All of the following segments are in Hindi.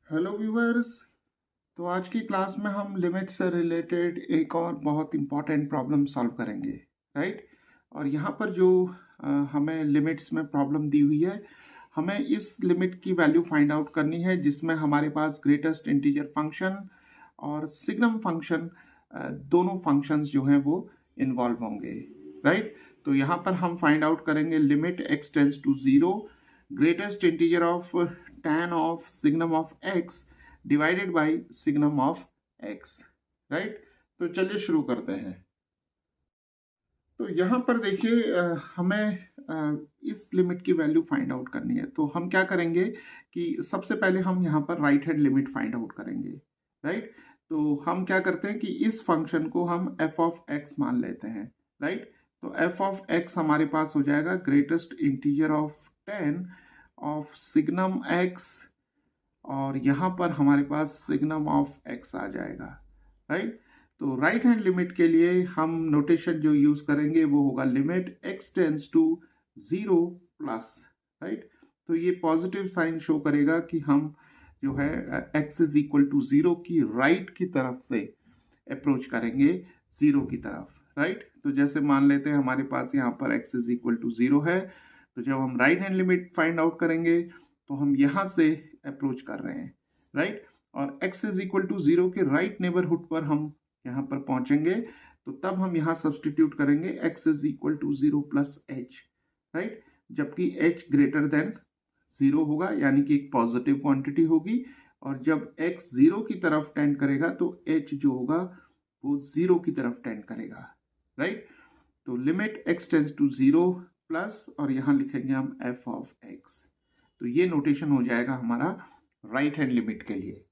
Hello viewers. तो आज की क्लास में हम लिमिट से रिलेटेड एक और बहुत इम्पॉर्टेंट प्रॉब्लम सॉल्व करेंगे, राइट। और यहाँ पर जो हमें लिमिट्स में प्रॉब्लम दी हुई है, हमें इस लिमिट की वैल्यू फाइंड आउट करनी है जिसमें हमारे पास ग्रेटेस्ट इंटीजर फंक्शन और सिग्नम फंक्शन दोनों फंक्शंस जो हैं वो इन्वॉल्व होंगे, राइट। तो यहाँ पर हम फाइंड आउट करेंगे limit x tends to 0 greatest integer of tan of signum of x divided by signum of x, right. तो चलिए शुरू करते हैं। तो यहाँ पर देखिए हमें इस लिमिट की वैल्यू फाइंड आउट करनी है। तो हम क्या करेंगे कि सबसे पहले हम यहाँ पर right hand limit find out करेंगे, राइट। तो हम क्या करते हैं कि इस फंक्शन को हम f ऑफ x मान लेते हैं, राइट। तो f ऑफ x हमारे पास हो जाएगा greatest integer of 10 of signum x, और यहाँ पर हमारे पास सिग्नम ऑफ x आ जाएगा, राइट। तो राइट हैंड लिमिट के लिए हम नोटेशन जो यूज करेंगे वो होगा limit x tends to 0 plus, right. तो ये पॉजिटिव साइन शो करेगा कि हम जो है x इज इक्वल टू 0 की राइट की तरफ से अप्रोच करेंगे 0 की तरफ, राइट। तो जैसे मान लेते हैं हमारे पास यहाँ पर x इज इक्वल टू 0 है, तो जब हम right hand limit find out करेंगे तो हम यहाँ से अप्रोच कर रहे हैं, राइट। और x इज इक्वल टू 0 के राइट नेबरहुड पर हम यहाँ पर पहुंचेंगे, तो तब हम यहाँ सब्सटीट्यूट करेंगे x is equal to 0 plus h, right. जबकि h ग्रेटर देन 0 होगा, यानी कि एक पॉजिटिव क्वांटिटी होगी, और जब x 0 की तरफ टेंड करेगा तो h जो होगा वो 0 की तरफ टेंड करेगा, राइट। तो limit x tends to 0 plus, और यहाँ लिखेंगे हम f ऑफ x। तो ये नोटेशन हो जाएगा हमारा राइट हैंड लिमिट के लिए।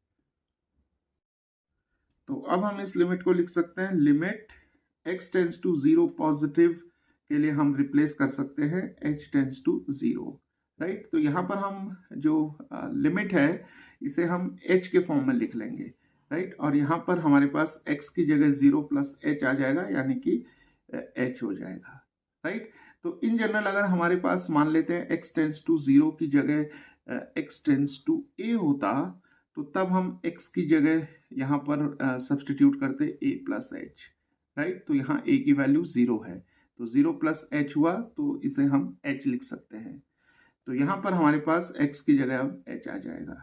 तो अब हम इस लिमिट को लिख सकते हैं limit x tends to 0 positive के लिए हम रिप्लेस कर सकते हैं h टेंड्स टू 0, राइट। तो यहाँ पर हम जो लिमिट है इसे हम h के फॉर्म में लिख लेंगे, राइट। और यहाँ पर हमारे पास x की जगह 0 प्लस h आ जाएगा, यानी कि h हो जाएगा, राइट। तो इन जनरल अगर हमारे पास मान लेते हैं x टेंड्स टू 0 की जगह x टेंड्स टू a होता, तो तब हम x की जगह यहाँ पर सब्सटीट्यूट करते a प्लस एच, राइट। तो यहाँ a की वैल्यू 0 है, तो 0 प्लस एच हुआ, तो इसे हम h लिख सकते हैं। तो यहाँ पर हमारे पास x की जगह अब h आ जाएगा,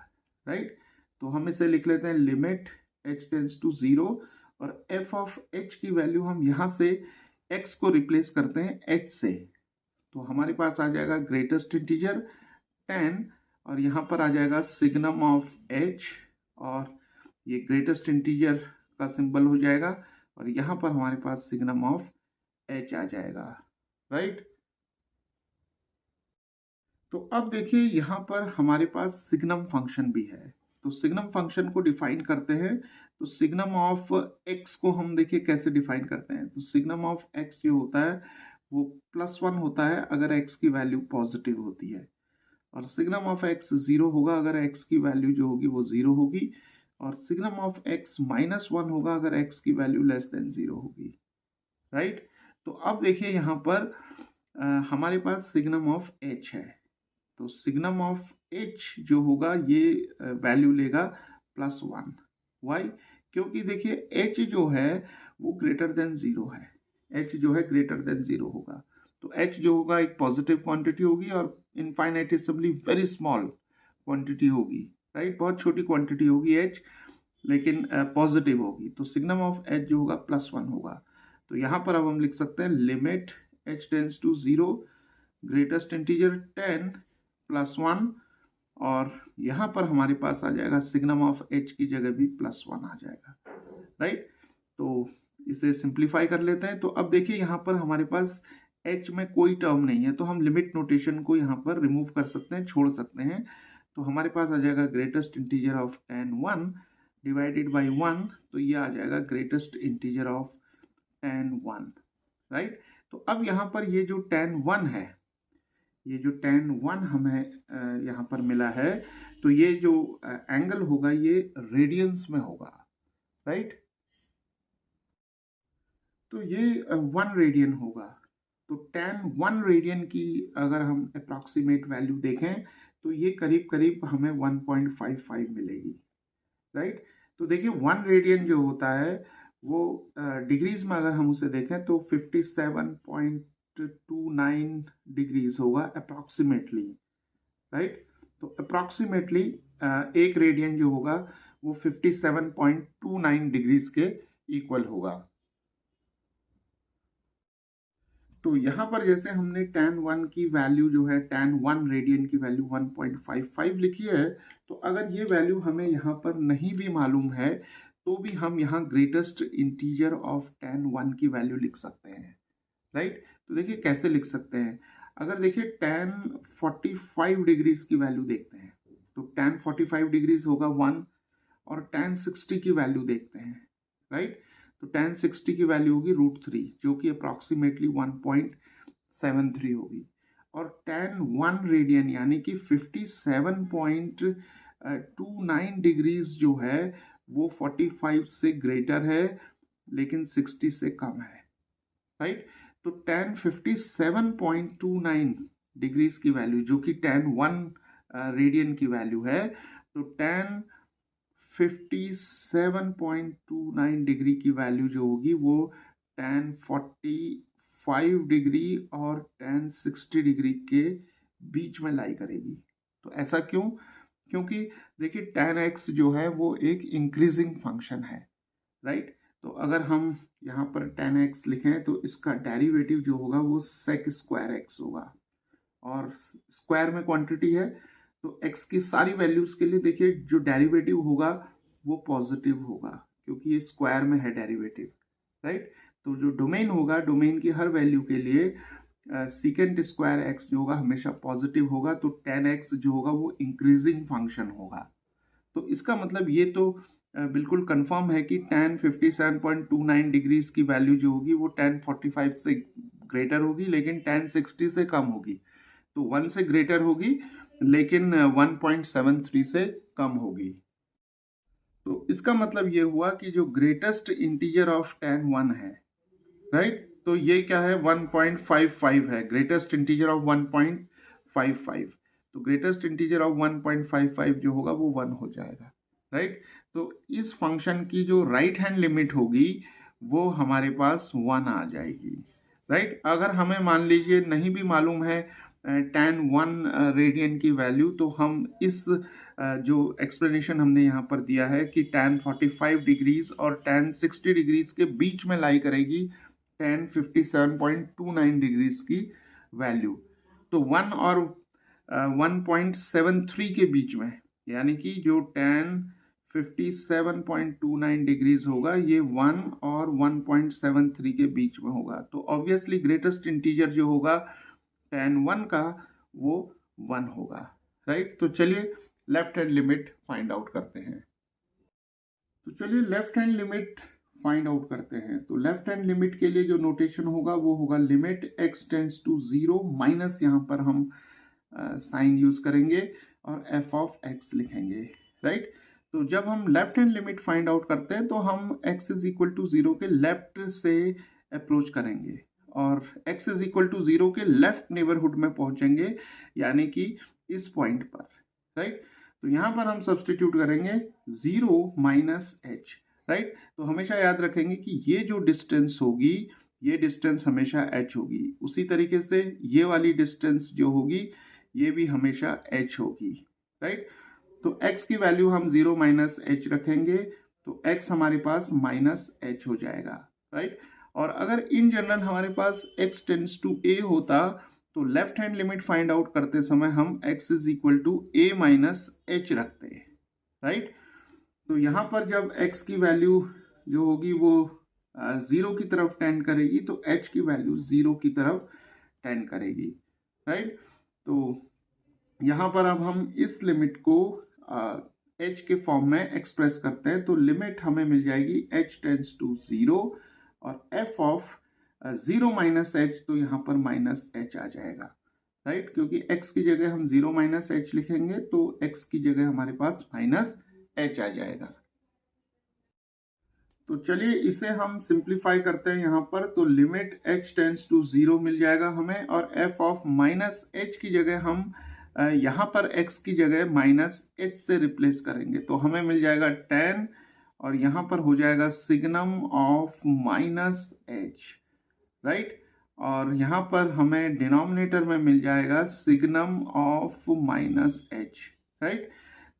राइट। तो हम इसे लिख लेते हैं लिमिट h टेंड्स टू 0, और f ऑफ h की वैल्यू हम यहाँ से x को रिप्लेस करते हैं h से, तो हमारे पास आ जाएगा ग्रेटेस्ट इंटीजर 10, और यहाँ पर आ जाएगा सिग्नम ऑफ h, और ये ग्रेटेस्ट इंटीजर का सिंबल हो जाएगा, और यहाँ पर हमारे पास सिग्नम ऑफ h आ जाएगा, राइट। तो अब देखिए यहाँ पर हमारे पास सिग्नम फंक्शन भी है। तो सिग्नम फंक्शन को डिफाइन करते हैं। तो सिग्नम ऑफ x को हम देखिए कैसे डिफाइन करते हैं। तो सिग्नम ऑफ x जो होता है वो +1 होता है अगर x की वैल्यू पॉजिटिव होती है, और सिग्नम ऑफ x 0 होगा अगर x की वैल्यू जो होगी वो 0 होगी, और सिग्नम ऑफ x -1 होगा अगर x की वैल्यू लेस देन 0 होगी, राइट। तो अब देखिए यहाँ पर हमारे पास सिग्नम ऑफ h है। तो सिग्नम ऑफ h जो होगा ये वैल्यू लेगा +1। वाई? क्योंकि देखिए h जो है वो ग्रेटर देन 0 है, h जो है ग्रेटर देन 0 होगा। तो h जो होगा एक पॉजिटिव क्वांटिटी होगी और इनफाइनाइटेसिमली वेरी स्मॉल क्वांटिटी होगी, राइट। बहुत छोटी क्वांटिटी होगी h, लेकिन पॉजिटिव होगी। तो सिग्नम ऑफ h जो होगा +1 होगा। तो यहाँ पर अब हम लिख सकते हैं limit h tends to 0 greatest integer 10 +1, और यहाँ पर हमारे पास आ जाएगा सिग्नम ऑफ h की जगह भी +1 आ जाएगा, राइट। तो इसे सिंप्लीफाई कर लेते हैं। तो अब देखिए यहाँ पर हमारे पास h में कोई टर्म नहीं है, तो हम लिमिट नोटेशन को यहाँ पर रिमूव कर सकते हैं, छोड़ सकते हैं। तो हमारे पास आ जाएगा greatest integer of 10 1 divided by 1, तो ये आ जाएगा ग्रेटेस्ट इंटीजर ऑफ 10 1, राइट। तो अब यहाँ पर ये जो 10 1 है, ये जो 10 1 हमें यहाँ पर मिला है, तो ये जो एंगल होगा ये रेडियंस में होगा, राइट। तो ये 1 रेडियन होगा। तो tan 1 रेडियन की अगर हम अप्रॉक्सीमेट वैल्यू देखें तो ये करीब करीब हमें 1.55 मिलेगी, राइट। तो देखिए 1 रेडियन जो होता है वो डिग्रीज में अगर हम उसे देखें तो 57.29 डिग्रीज होगा अप्रॉक्सीमेटली, राइट। तो अप्रॉक्सीमेटली एक रेडियन जो होगा वो 57.29 डिग्रीज के इक्वल होगा। तो यहाँ पर जैसे हमने tan 1 की वैल्यू जो है tan 1 रेडियन की वैल्यू 1.55 लिखी है, तो अगर ये वैल्यू हमें यहाँ पर नहीं भी मालूम है तो भी हम यहाँ ग्रेटेस्ट इंटीजर ऑफ tan 1 की वैल्यू लिख सकते हैं, राइट। तो देखिए कैसे लिख सकते हैं, अगर देखिए tan 45 डिग्रीज की वैल्यू देखते हैं तो tan 45 डिग्रीज होगा 1, और tan 60 की वैल्यू देखते हैं, राइट। तो tan 60 की वैल्यू होगी √3 जो कि अप्रॉक्सीमेटली 1.73 होगी, और tan 1 रेडियन यानी कि 57.29 डिग्रीज जो है वो 45 से ग्रेटर है लेकिन 60 से कम है, राइट। तो tan 57.29 डिग्रीज की वैल्यू जो कि tan 1 रेडियन की वैल्यू है, तो tan 57.29 डिग्री की वैल्यू जो होगी वो tan 45 डिग्री और tan 60 डिग्री के बीच में लाई करेगी। तो ऐसा क्यों? क्योंकि देखिए tan x जो है वो एक इंक्रीजिंग फंक्शन है, राइट। तो अगर हम यहाँ पर tan x लिखें तो इसका डेरिवेटिव जो होगा वो sec स्क्वायर x होगा, और स्क्वायर में क्वांटिटी है तो x की सारी वैल्यूज के लिए देखिए जो डेरिवेटिव होगा वो पॉजिटिव होगा क्योंकि ये स्क्वायर में है डेरिवेटिव, राइट। तो जो डोमेन होगा, डोमेन की हर वैल्यू के लिए सीकेंट स्क्वायर x जो होगा हमेशा पॉजिटिव होगा, तो tan x जो होगा वो इंक्रीजिंग फंक्शन होगा। तो इसका मतलब ये तो बिल्कुल कंफर्म है कि tan 57.29 डिग्रीज की वैल्यू जो होगी वो tan 45 से ग्रेटर होगी लेकिन tan 60 से कम होगी। तो 1 से ग्रेटर होगी लेकिन 1.73 से कम होगी। तो इसका मतलब ये हुआ कि जो ग्रेटेस्ट इंटीजर ऑफ tan 1 है, राइट, तो ये क्या है 1.55 है, ग्रेटेस्ट इंटीजर ऑफ 1.55। तो ग्रेटेस्ट इंटीजर ऑफ 1.55 जो होगा वो 1 हो जाएगा, राइट। तो इस फंक्शन की जो राइट हैंड लिमिट होगी वो हमारे पास 1 आ जाएगी, राइट। अगर हमें मान लीजिए नहीं भी मालूम है tan 1 रेडियन की वैल्यू, तो हम इस जो एक्सप्लेनेशन हमने यहाँ पर दिया है कि tan 45 डिग्रीज और tan 60 डिग्रीज के बीच में लाई करेगी tan 57.29 डिग्रीज की वैल्यू, तो 1 और 1.73 के बीच में, यानी कि जो tan 57.29 डिग्रीज होगा ये 1 और 1.73 के बीच में होगा। तो ऑब्वियसली ग्रेटेस्ट इंटीजर जो होगा tan 1 का वो 1 होगा, राइट। तो चलिए left hand limit find out करते हैं। तो चलिए left hand limit find out करते हैं। तो लेफ्ट हैंड लिमिट के लिए जो नोटेशन होगा वो होगा limit x tends to 0 minus, यहाँ पर हम साइन यूज करेंगे और f ऑफ x लिखेंगे, राइट। तो जब हम left hand limit find out करते हैं तो हम x इज इक्वल टू 0 के लेफ्ट से अप्रोच करेंगे और x इज इक्वल टू 0 के लेफ्ट नेबरहुड में पहुंचेंगे, यानी कि इस पॉइंट पर, राइट। तो यहाँ पर हम सब्सटीट्यूट करेंगे 0 माइनस h, राइट। तो हमेशा याद रखेंगे कि ये जो डिस्टेंस होगी ये डिस्टेंस हमेशा h होगी, उसी तरीके से ये वाली डिस्टेंस जो होगी ये भी हमेशा h होगी, राइट। तो x की वैल्यू हम 0 माइनस h रखेंगे तो x हमारे पास माइनस h हो जाएगा, राइट। और अगर इन जनरल हमारे पास x टेंड्स टू a होता तो left hand limit find out करते समय हम x is equal to a minus h रखते हैं, राइट। तो यहाँ पर जब x की वैल्यू जो होगी वो 0 की तरफ टेंड करेगी तो h की वैल्यू 0 की तरफ टेंड करेगी, राइट। तो यहाँ पर अब हम इस लिमिट को h के फॉर्म में एक्सप्रेस करते हैं, तो लिमिट हमें मिल जाएगी h टेंड्स टू 0 और f ऑफ 0 माइनस h, तो यहाँ पर माइनस h आ जाएगा, राइट। क्योंकि x की जगह हम 0 माइनस h लिखेंगे तो x की जगह हमारे पास माइनस h आ जाएगा। तो चलिए इसे हम सिंप्लीफाई करते हैं यहाँ पर, तो लिमिट h टेंड्स टू 0 मिल जाएगा हमें और f ऑफ माइनस h की जगह हम यहाँ पर x की जगह माइनस एच से रिप्लेस करेंगे तो हमें मिल जाएगा 10 और यहाँ पर हो जाएगा signum of minus H, right. और यहाँ पर हमें डिनोमिनेटर में मिल जाएगा signum of minus H, right.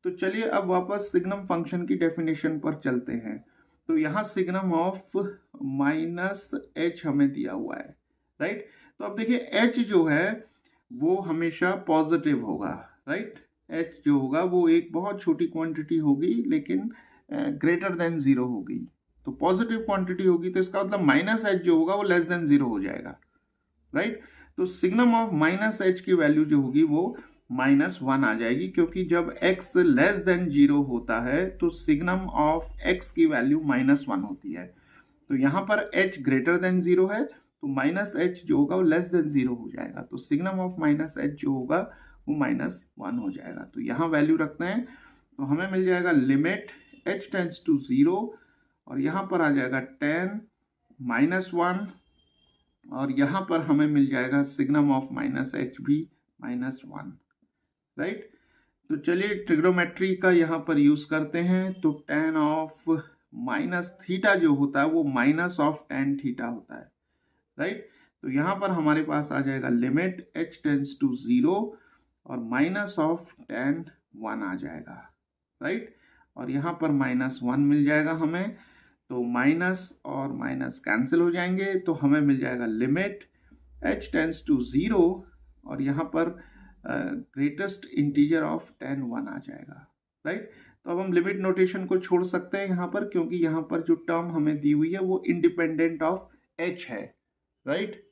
तो चलिए अब वापस सिग्नम फंक्शन की डेफिनेशन पर चलते हैं। तो यहाँ सिग्नम ऑफ माइनस एच हमें दिया हुआ है, राइट। तो अब देखिए एच जो है वो हमेशा पॉजिटिव होगा, राइट। एच जो होगा वो एक बहुत छोटी क्वांटिटी होगी लेकिन ग्रेटर देन जीरो होगी। तो पॉजिटिव क्वांटिटी होगी तो इसका मतलब माइनस एच जो होगा वो लेस देन जीरो हो जाएगा, राइट। तो सिग्नम ऑफ माइनस एच की वैल्यू जो होगी वो -1 आ जाएगी, क्योंकि जब x लेस देन जीरो होता है तो सिग्नम ऑफ x की वैल्यू -1 होती है। तो यहाँ पर h ग्रेटर देन जीरो है तो माइनस एच जो होगा वो लेस देन जीरो हो जाएगा, तो सिग्नम ऑफ माइनस एच जो होगा वो -1 हो जाएगा। तो यहाँ वैल्यू रखते हैं तो हमें मिल जाएगा लिमिट h टेंड्स टू 0 और यहाँ पर आ जाएगा 10 -1 और यहाँ पर हमें मिल जाएगा सिग्नम ऑफ माइनस एच भी -1, राइट। तो चलिए ट्रिग्नोमेट्री का यहाँ पर यूज करते हैं। तो tan ऑफ माइनस थीटा जो होता है वो माइनस ऑफ tan थीटा होता है, राइट। तो यहाँ पर हमारे पास आ जाएगा लिमिट h टेंड्स टू 0 और माइनस ऑफ tan 1 आ जाएगा, राइट। और यहाँ पर -1 मिल जाएगा हमें, तो माइनस और माइनस कैंसिल हो जाएंगे तो हमें मिल जाएगा लिमिट h टेंड्स टू 0 और यहाँ पर ग्रेटेस्ट इंटीजर ऑफ tan 1 आ जाएगा, राइट। तो अब हम लिमिट नोटेशन को छोड़ सकते हैं यहाँ पर, क्योंकि यहाँ पर जो टर्म हमें दी हुई है वो इंडिपेंडेंट ऑफ h है, राइट।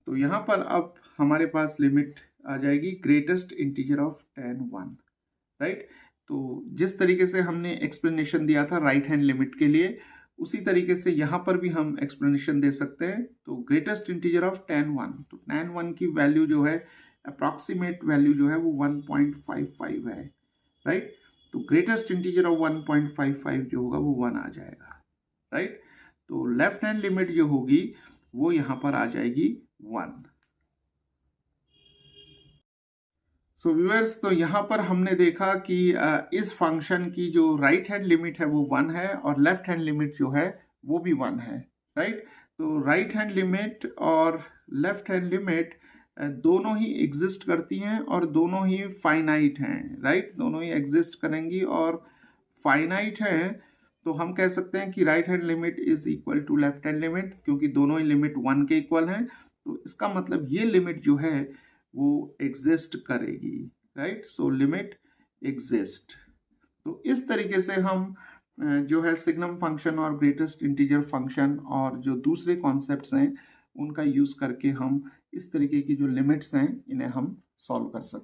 तो यहाँ पर अब हमारे पास लिमिट आ जाएगी greatest integer of tan 1, right. तो जिस तरीके से हमने एक्सप्लेनेशन दिया था राइट हैंड लिमिट के लिए, उसी तरीके से यहाँ पर भी हम एक्सप्लेनेशन दे सकते हैं। तो ग्रेटेस्ट इंटीजर ऑफ tan 1, तो tan 1 की वैल्यू जो है अप्रॉक्सीमेट वैल्यू जो है वो 1.55 है, राइट। तो ग्रेटेस्ट इंटीजर ऑफ 1.55 जो होगा वो 1 आ जाएगा, राइट। तो लेफ्ट हैंड लिमिट जो होगी वो यहाँ पर आ जाएगी 1। सो व्यूअर्स, तो यहाँ पर हमने देखा कि इस फंक्शन की जो राइट हैंड लिमिट है वो 1 है और लेफ्ट हैंड लिमिट जो है वो भी 1 है, राइट। तो राइट हैंड लिमिट और लेफ्ट हैंड लिमिट दोनों ही एग्जिस्ट करती हैं और दोनों ही फाइनाइट हैं, राइट। दोनों ही एग्जिस्ट करेंगी और फाइनाइट हैं। तो हम कह सकते हैं कि right hand limit is equal to left hand limit, क्योंकि दोनों ही लिमिट 1 के इक्वल हैं। तो इसका मतलब ये लिमिट जो है वो एग्जिस्ट करेगी, राइट। So limit exist. तो इस तरीके से हम जो है सिग्नम फंक्शन और ग्रेटेस्ट इंटीजर फंक्शन और जो दूसरे कॉन्सेप्ट्स हैं उनका यूज करके हम इस तरीके की जो लिमिट्स हैं इन्हें हम सॉल्व कर सकते हैं।